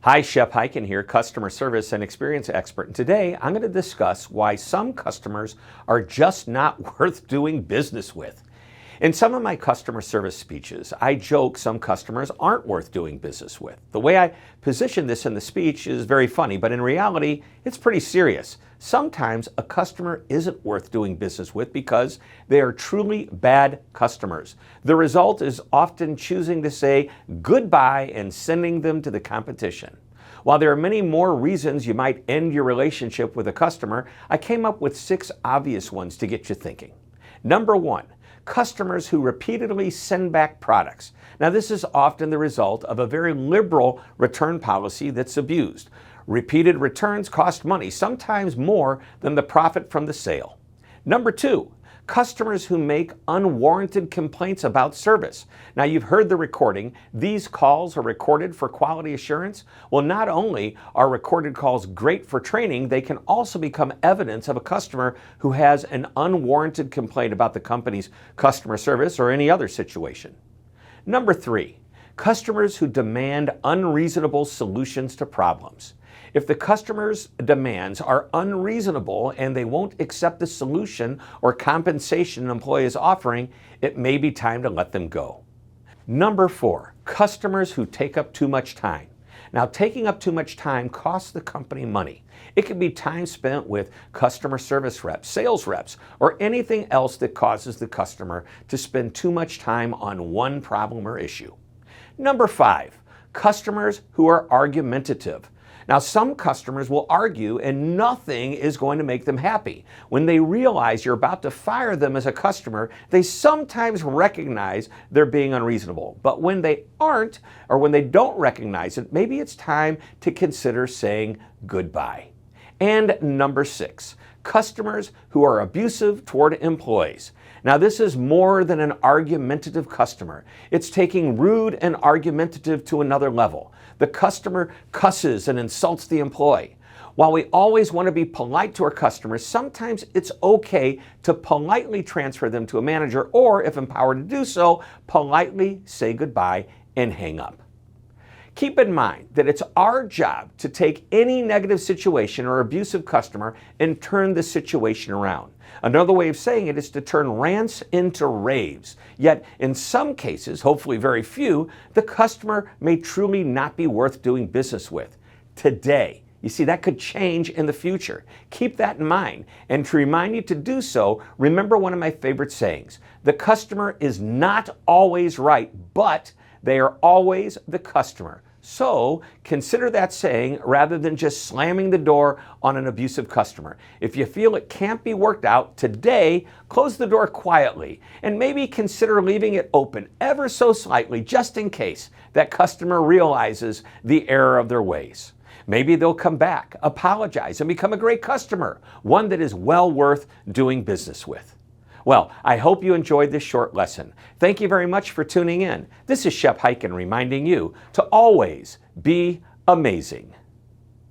Hi, Shep Hyken here, customer service and experience expert. And today I'm going to discuss why some customers are just not worth doing business with. In some of my customer service speeches, I joke some customers aren't worth doing business with. The way I position this in the speech is very funny, but in reality, it's pretty serious. Sometimes a customer isn't worth doing business with because they are truly bad customers. The result is often choosing to say goodbye and sending them to the competition. While there are many more reasons you might end your relationship with a customer, I came up with 6 obvious ones to get you thinking. Number 1. Customers who repeatedly send back products. Now, this is often the result of a very liberal return policy that's abused. Repeated returns cost money, sometimes more than the profit from the sale. Number 2, customers who make unwarranted complaints about service. Now, you've heard the recording. These calls are recorded for quality assurance. Well, not only are recorded calls great for training, they can also become evidence of a customer who has an unwarranted complaint about the company's customer service or any other situation. Number 3, customers who demand unreasonable solutions to problems. If the customer's demands are unreasonable and they won't accept the solution or compensation an employee is offering, it may be time to let them go. Number 4, customers who take up too much time. Now, taking up too much time costs the company money. It could be time spent with customer service reps, sales reps, or anything else that causes the customer to spend too much time on one problem or issue. Number 5, customers who are argumentative. Now, some customers will argue and nothing is going to make them happy. When they realize you're about to fire them as a customer, they sometimes recognize they're being unreasonable. But when they aren't, or when they don't recognize it, maybe it's time to consider saying goodbye. And number 6, customers who are abusive toward employees. Now, this is more than an argumentative customer. It's taking rude and argumentative to another level. The customer cusses and insults the employee. While we always want to be polite to our customers, sometimes it's okay to politely transfer them to a manager, or if empowered to do so, politely say goodbye and hang up. Keep in mind that it's our job to take any negative situation or abusive customer and turn the situation around. Another way of saying it is to turn rants into raves. Yet, in some cases, hopefully very few, the customer may truly not be worth doing business with. Today, you see, that could change in the future. Keep that in mind. And to remind you to do so, remember one of my favorite sayings. The customer is not always right, but they are always the customer. So consider that saying rather than just slamming the door on an abusive customer. If you feel it can't be worked out today, close the door quietly and maybe consider leaving it open ever so slightly just in case that customer realizes the error of their ways. Maybe they'll come back, apologize, and become a great customer, one that is well worth doing business with. Well, I hope you enjoyed this short lesson. Thank you very much for tuning in. This is Shep Hyken reminding you to always be amazing.